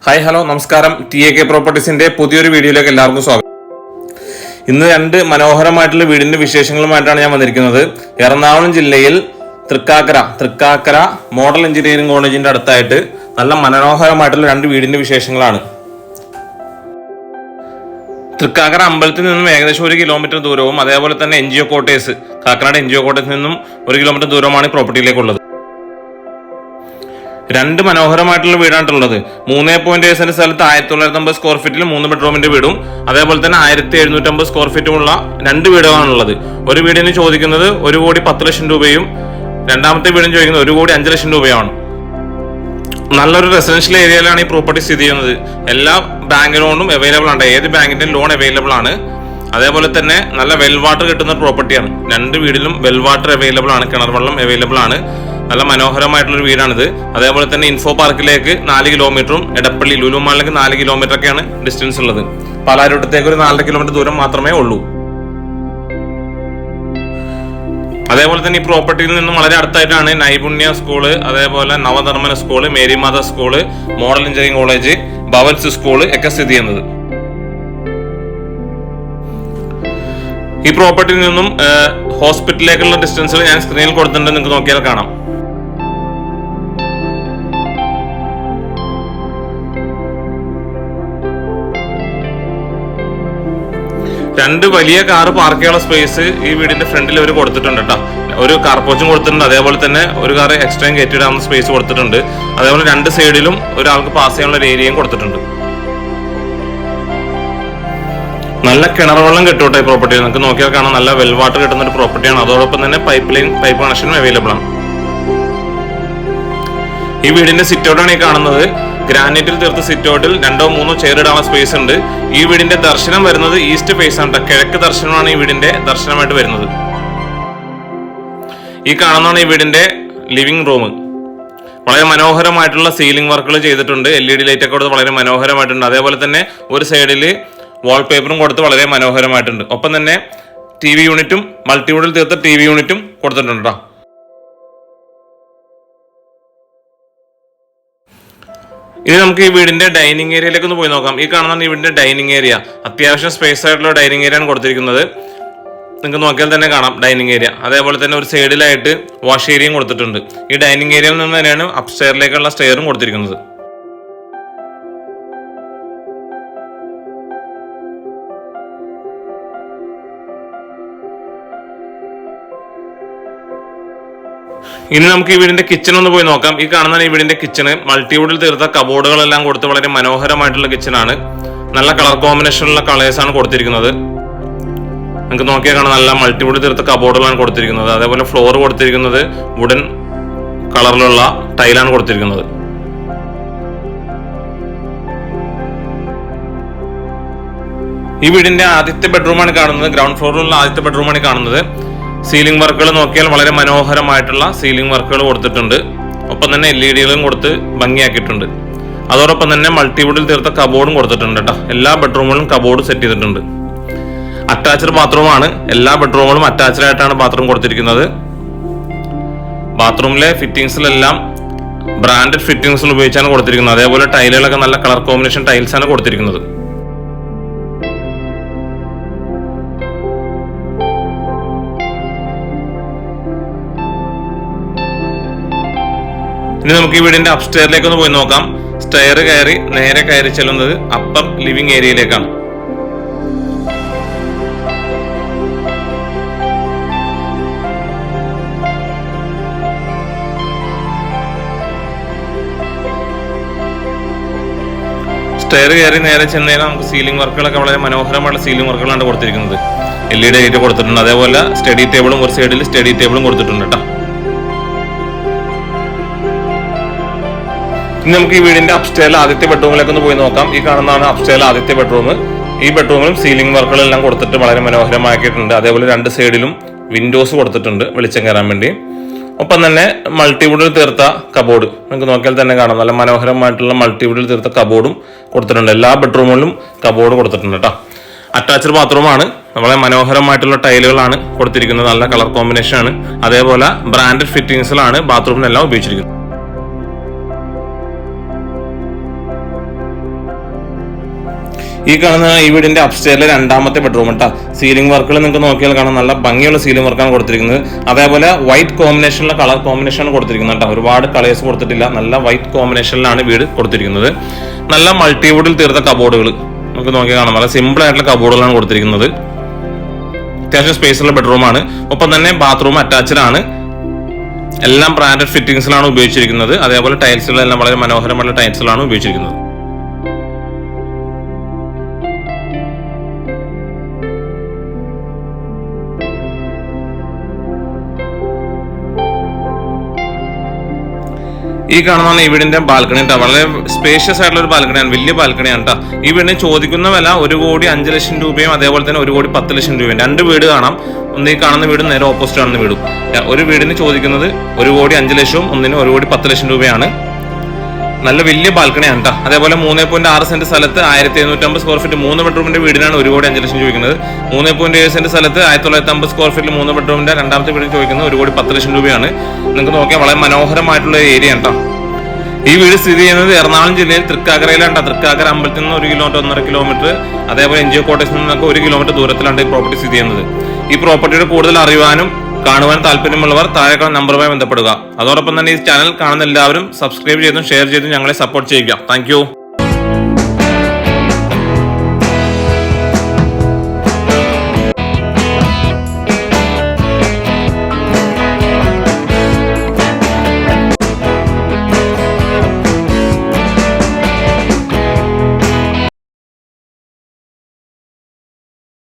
Hi hello നമസ്കാരം. TAK പ്രോപ്പർട്ടീസിന്റെ പുതിയൊരു വീഡിയോയിലേക്ക് എല്ലാവർക്കും സ്വാഗതം. ഇന്ന് രണ്ട് മനോഹരമായിട്ടുള്ള വീടിന്റെ വിശേഷങ്ങളുമായിട്ടാണ് ഞാൻ വന്നിരിക്കുന്നത്. എറണാകുളം ജില്ലയിൽ തൃക്കാക്കര മോഡൽ എഞ്ചിനീയറിംഗ് കോളേജിന്റെ അടുത്തായിട്ട് നല്ല മനോഹരമായിട്ടുള്ള രണ്ട് വീടിന്റെ വിശേഷങ്ങളാണ്. തൃക്കാക്കര അമ്പലത്തിൽ നിന്നും ഏകദേശം 1 കിലോമീറ്റർ ദൂരവും അതേപോലെ തന്നെ NGO ക്വാർട്ടേഴ്സ് കാക്കനാട് NGO ക്വാർട്ടേഴ്സിൽ നിന്നും 1 കിലോമീറ്റർ ദൂരമാണ് ഈ പ്രോപ്പർട്ടിയിലേക്കുള്ളത്. രണ്ട് മനോഹരമായിട്ടുള്ള വീടാണുള്ളത്. 3.7 സെന്റ് സ്ഥലത്ത് 1950 സ്ക്വയർ ഫീറ്റിൽ 3 ബെഡ്റൂമിന്റെ വീടും അതേപോലെ തന്നെ 1750 സ്ക്വയർ ഫീറ്റുമുള്ള രണ്ട് വീടുകളാണുള്ളത്. ഒരു വീടിന് ചോദിക്കുന്നത് 1,10,00,000 രൂപയും രണ്ടാമത്തെ വീടിന് ചോദിക്കുന്നത് 1,05,00,000 രൂപയാണ്. നല്ലൊരു റെസിഡൻഷ്യൽ ഏരിയയിലാണ് ഈ പ്രോപ്പർട്ടി സ്ഥിതി ചെയ്യുന്നത്. എല്ലാ ബാങ്ക് ലോണും അവൈലബിൾ ആണ്, ഏത് ബാങ്കിന്റെ ലോൺ അവൈലബിൾ ആണ്. അതേപോലെ തന്നെ നല്ല വെൽ വാട്ടർ കിട്ടുന്ന പ്രോപ്പർട്ടിയാണ്. രണ്ട് വീടിലും വെൽ വാട്ടർ അവൈലബിൾ ആണ്, കിണർ വെള്ളം അവൈലബിൾ ആണ്. നല്ല മനോഹരമായിട്ടുള്ളൊരു വീടാണിത്. അതേപോലെ തന്നെ ഇൻഫോ പാർക്കിലേക്ക് 4 കിലോമീറ്ററും എടപ്പള്ളി ലുലു മാളിലേക്ക് 4 കിലോമീറ്റർ ഒക്കെയാണ് ഡിസ്റ്റൻസ് ഉള്ളത്. പാലാരിവട്ടത്തേക്ക് ഒരു 4 കിലോമീറ്റർ ദൂരം മാത്രമേ ഉള്ളൂ. അതേപോലെ തന്നെ ഈ പ്രോപ്പർട്ടിയിൽ നിന്നും വളരെ അടുത്തായിട്ടാണ് നൈപുണ്യ സ്കൂള്, അതേപോലെ Navadharmana school, Marymatha school, model engineering college, Bhavans school ഒക്കെ സ്ഥിതി ചെയ്യുന്നത്. ഈ പ്രോപ്പർട്ടിയിൽ നിന്നും ഹോസ്പിറ്റലിലേക്കുള്ള ഡിസ്റ്റൻസിൽ ഞാൻ സ്ക്രീനിൽ കൊടുത്തിട്ടുണ്ട്, നിങ്ങൾക്ക് നോക്കിയാൽ കാണാം. രണ്ട് വലിയ കാർ പാർക്ക് ചെയ്യാനുള്ള സ്പേസ് ഈ വീടിന്റെ ഫ്രണ്ടിൽ അവർ കൊടുത്തിട്ടുണ്ട് കേട്ടോ. ഒരു കാർ പോച്ചും കൊടുത്തിട്ടുണ്ട്, അതേപോലെ തന്നെ ഒരു കാർ എക്സ്ട്രാ കയറ്റിയിടാവുന്ന സ്പേസ് കൊടുത്തിട്ടുണ്ട്. അതേപോലെ രണ്ട് സൈഡിലും ഒരാൾക്ക് പാസ് ചെയ്യാനുള്ള ഒരു ഏരിയയും കൊടുത്തിട്ടുണ്ട്. നല്ല കിണർ വെള്ളം കിട്ടും ഈ പ്രോപ്പർട്ടി. നിങ്ങൾക്ക് നോക്കിയാൽ കാണാം, നല്ല വെൽ വാട്ടർ കിട്ടുന്ന ഒരു പ്രോപ്പർട്ടിയാണ്. അതോടൊപ്പം തന്നെ പൈപ്പ് കണക്ഷനും അവൈലബിൾ ആണ്. ഈ വീടിന്റെ സിറ്റ് ഔട്ടാണ് ഈ കാണുന്നത്. ഗ്രാനൈറ്റിൽ തീർത്ത സിറ്റ് ഔട്ടിൽ 2-3 ചെയർ ഇടാനുള്ള സ്പേസ് ഉണ്ട്. ഈ വീടിന്റെ ദർശനം വരുന്നത് ഈസ്റ്റ് ഫേസ് ആണ്, കിഴക്ക് ദർശനമാണ് ഈ വീടിന്റെ ദർശനമായിട്ട് വരുന്നത്. ഈ കാണുന്നതാണ് ഈ വീടിന്റെ ലിവിംഗ് റൂം. വളരെ മനോഹരമായിട്ടുള്ള സീലിംഗ് വർക്കുകൾ ചെയ്തിട്ടുണ്ട്. LED ലൈറ്റ് ഒക്കെ കൊടുത്ത് വളരെ മനോഹരമായിട്ടുണ്ട്. അതേപോലെ തന്നെ ഒരു സൈഡിൽ വാൾപേപ്പറും കൊടുത്ത് വളരെ മനോഹരമായിട്ടുണ്ട്. ഒപ്പം തന്നെ TV യൂണിറ്റും മൾട്ടിവുഡിൽ തീർത്ത TV യൂണിറ്റും കൊടുത്തിട്ടുണ്ട് കേട്ടോ. ഇനി നമുക്ക് ഈ വീടിന്റെ ഡൈനിങ് ഏരിയയിലേക്ക് ഒന്ന് പോയി നോക്കാം. ഈ കാണുന്നതാണ് ഈ വീടിന്റെ ഡൈനിങ് ഏരിയ. അത്യാവശ്യം സ്പേസ് ആയിട്ടുള്ള ഡൈനിങ് ഏരിയ ആണ് കൊടുത്തിരിക്കുന്നത്. നിങ്ങൾക്ക് നോക്കിയാൽ തന്നെ കാണാം ഡൈനിങ് ഏരിയ. അതേപോലെ തന്നെ ഒരു സൈഡിലായിട്ട് വാഷ് ഏരിയയും കൊടുത്തിട്ടുണ്ട്. ഈ ഡൈനിങ് ഏരിയയിൽ നിന്ന് തന്നെയാണ് അപ്സ്റ്റെയറിലേക്കുള്ള സ്റ്റെയറും കൊടുത്തിരിക്കുന്നത്. ഇനി നമുക്ക് ഈ വീടിന്റെ കിച്ചൺ ഒന്ന് പോയി നോക്കാം. ഈ കാണുന്ന ഈ വീടിന്റെ കിച്ചണ് മൾട്ടിവുഡിൽ തീർത്ത കബോർഡുകളെല്ലാം കൊടുത്ത് വളരെ മനോഹരമായിട്ടുള്ള കിച്ചണാണ്. നല്ല കളർ കോമ്പിനേഷനുള്ള കളേഴ്സാണ് കൊടുത്തിരിക്കുന്നത്. നിങ്ങൾക്ക് നോക്കിയാൽ കാണാം, നല്ല മൾട്ടിവുഡിൽ തീർത്ത കബോർഡുകളാണ് കൊടുത്തിരിക്കുന്നത്. അതേപോലെ ഫ്ലോർ കൊടുത്തിരിക്കുന്നത് വുഡൻ കളറിലുള്ള ടൈലാണ് കൊടുത്തിരിക്കുന്നത്. ഈ വീടിന്റെ ആദ്യത്തെ ബെഡ്റൂമാണ് കാണുന്നത്. ഗ്രൗണ്ട് ഫ്ലോറിലുള്ള ആദ്യത്തെ ബെഡ്റൂമാണ് കാണുന്നത്. സീലിംഗ് വർക്കുകൾ നോക്കിയാൽ വളരെ മനോഹരമായിട്ടുള്ള സീലിംഗ് വർക്കുകൾ കൊടുത്തിട്ടുണ്ട്. ഒപ്പം തന്നെ LED കൊടുത്ത് ഭംഗിയാക്കിയിട്ടുണ്ട്. അതോടൊപ്പം തന്നെ മൾട്ടിവുഡിൽ തീർത്ത കബോർഡും കൊടുത്തിട്ടുണ്ട് കേട്ടോ. എല്ലാ ബെഡ്റൂമുകളും കബോർഡ് സെറ്റ് ചെയ്തിട്ടുണ്ട്. അറ്റാച്ച്ഡ് ബാത്റൂമാണ്. എല്ലാ ബെഡ്റൂമുകളും അറ്റാച്ച്ഡ് ആയിട്ടാണ് ബാത്റൂം കൊടുത്തിരിക്കുന്നത്. ബാത്റൂമിലെ ഫിറ്റിംഗ്സിലെല്ലാം ബ്രാൻഡഡ് ഫിറ്റിംഗ്സ് ഉപയോഗിച്ചാണ് കൊടുത്തിരിക്കുന്നത്. അതേപോലെ ടൈലുകളൊക്കെ നല്ല കളർ കോമ്പിനേഷൻ ടൈൽസ് ആണ് കൊടുത്തിരിക്കുന്നത്. ഇനി നമുക്ക് ഈ വീടിന്റെ അപ്സ്റ്റെയറിലേക്ക് ഒന്ന് പോയി നോക്കാം. സ്റ്റെയർ നേരെ കയറി ചെല്ലുന്നത് അപ്പർ ലിവിംഗ് ഏരിയയിലേക്കാണ്. സ്റ്റെയർ കയറി നേരെ ചെന്നേരം നമുക്ക് സീലിംഗ് വർക്കുകളൊക്കെ വളരെ മനോഹരമായിട്ടുള്ള സീലിംഗ് വർക്കുകളാണ് കൊടുത്തിരിക്കുന്നത്. LED ലൈറ്റ് കൊടുത്തിട്ടുണ്ട്. അതേപോലെ സ്റ്റഡി ടേബിളും ഒരു സൈഡിൽ സ്റ്റഡി ടേബിളും കൊടുത്തിട്ടുണ്ട് കേട്ടോ. ഇനി നമുക്ക് ഈ വീടിന്റെ അപ്സ്റ്റെയറിൽ ആദ്യത്തെ ബെഡ്റൂമിലേക്ക് ഒന്ന് പോയി നോക്കാം. ഈ കാണുന്നതാണ് അപ്സ്റ്റെയറിൽ ആദ്യത്തെ ബെഡ്റൂം. ഈ ബെഡ്റൂമിലും സീലിംഗ് വർക്കുകളെല്ലാം കൊടുത്തിട്ട് വളരെ മനോഹരമാക്കിയിട്ടുണ്ട്. അതേപോലെ രണ്ട് സൈഡിലും വിൻഡോസ് കൊടുത്തിട്ടുണ്ട് വെളിച്ചം കയറാൻ വേണ്ടി. ഒപ്പം തന്നെ മൾട്ടിവുഡിൽ തീർത്ത കബോർഡ് നിങ്ങൾക്ക് നോക്കിയാൽ തന്നെ കാണാം, നല്ല മനോഹരമായിട്ടുള്ള മൾട്ടിവുഡിൽ തീർത്ത കബോർഡും കൊടുത്തിട്ടുണ്ട്. എല്ലാ ബെഡ്റൂമുകളിലും കബോർഡ് കൊടുത്തിട്ടുണ്ട് കേട്ടോ. അറ്റാച്ച്ഡ് ബാത്റൂമാണ്. വളരെ മനോഹരമായിട്ടുള്ള ടൈലുകളാണ് കൊടുത്തിരിക്കുന്നത്. നല്ല കളർ കോമ്പിനേഷൻ ആണ്. അതേപോലെ ബ്രാൻഡഡ് ഫിറ്റിംഗ്സിലാണ് ബാത്റൂമിനെല്ലാം ഉപയോഗിച്ചിരിക്കുന്നത്. ഈ കാണുന്ന ഈ വീടിന്റെ അപ്സ്റ്റേറിലെ രണ്ടാമത്തെ ബെഡ്റൂം കേട്ടോ. സീലിംഗ് വർക്കുകൾ നിങ്ങൾക്ക് നോക്കിയാൽ കാണാം, നല്ല ഭംഗിയുള്ള സീലിംഗ് വർക്കാണ് കൊടുത്തിരിക്കുന്നത്. അതേപോലെ വൈറ്റ് കോമ്പിനേഷനിലെ കളർ കോമ്പിനേഷനാണ് കൊടുത്തിരിക്കുന്നത് കേട്ടോ. ഒരുപാട് കളേഴ്സ് കൊടുത്തിട്ടില്ല, നല്ല വൈറ്റ് കോമ്പിനേഷനിലാണ് വീട് കൊടുത്തിരിക്കുന്നത്. നല്ല മൾട്ടിവുഡിൽ തീർത്ത കബോർഡുകൾ നമുക്ക് നോക്കിയാൽ കാണാം, വളരെ സിമ്പിൾ ആയിട്ടുള്ള കബോർഡുകളാണ് കൊടുത്തിരിക്കുന്നത്. അത്യാവശ്യം സ്പേസുള്ള ബെഡ്റൂമാണ്. ഒപ്പം തന്നെ ബാത്റൂം അറ്റാച്ച്ഡ് ആണ്. എല്ലാം ബ്രാൻഡഡ് ഫിറ്റിംഗ്സിലാണ് ഉപയോഗിച്ചിരിക്കുന്നത്. അതേപോലെ ടൈൽസുകളെല്ലാം വളരെ മനോഹരമായ ടൈൽസുകളാണ് ഉപയോഗിച്ചിരിക്കുന്നത്. ഈ കാണുന്ന ഈ വീടിന്റെ ബാൽക്കണി കേട്ടോ, വളരെ സ്പേഷ്യസ് ആയിട്ടുള്ള ഒരു ബാൽക്കണിയാണ്, വലിയ ബാൽക്കണിയാണ് കേട്ടോ. ഈ വീടിന് ചോദിക്കുന്ന വില 1,05,00,000 രൂപയും അതേപോലെ തന്നെ 1,10,00,000 രൂപയും. രണ്ട് വീട് കാണാം. ഒന്ന് ഈ കാണുന്ന വീടും നേരെ ഓപ്പോസിറ്റ് കാണുന്ന വീടും. ഒരു വീടിന് ചോദിക്കുന്നത് 1,05,00,000, ഒന്നിന് 1,10,00,000 രൂപയാണ്. നല്ല വലിയ ബാൽക്കണിയാണ് കേട്ടോ. അതേപോലെ 3.6 സെന്റ് സ്ഥലത്ത് 1,750 സ്ക്വയർ ഫീറ്റ് 3 ബെഡ്റൂമിന്റെ വീടിനാണ് 1,05,00,000 ചോദിക്കുന്നത്. 3.7 സെന്റ് സ്ഥലത്ത് 1,950 സ്ക്വയർ ഫീറ്റിൽ 3 ബെഡ്റൂമിന്റെ രണ്ടാമത്തെ വീടിന് ചോദിക്കുന്നത് 1,10,00,000 രൂപയാണ്. നിങ്ങൾക്ക് നോക്കിയാൽ വളരെ മനോഹരമായിട്ടുള്ള ഏരിയ ആണ് കേട്ടോ. ഈ വീട് സ്ഥിതി ചെയ്യുന്നത് എറണാകുളം ജില്ലയിൽ തൃക്കാക്കരയിലാണ്. തൃക്കാക്കര അമ്പലത്തിൽ നിന്ന് 1 കിലോമീറ്റർ 1.5 കിലോമീറ്റർ, അതേപോലെ NGO കോട്ടേഴ്സിൽ നിന്നൊക്കെ 1 കിലോമീറ്റർ ദൂരത്തിലാണ് ഈ പ്രോപ്പർട്ടി സ്ഥിതി ചെയ്യുന്നത്. ഈ പ്രോപ്പർട്ടിയുടെ കൂടുതൽ അറിയുവാനും കാണുവാൻ താല്പര്യമുള്ളവർ താഴെ നമ്പറുമായി ബന്ധപ്പെടുക. അതോടൊപ്പം തന്നെ ഈ ചാനൽ കാണുന്ന എല്ലാവരും സബ്സ്ക്രൈബ് ചെയ്തും ഷെയർ ചെയ്തും ഞങ്ങളെ സപ്പോർട്ട് ചെയ്യുക. താങ്ക്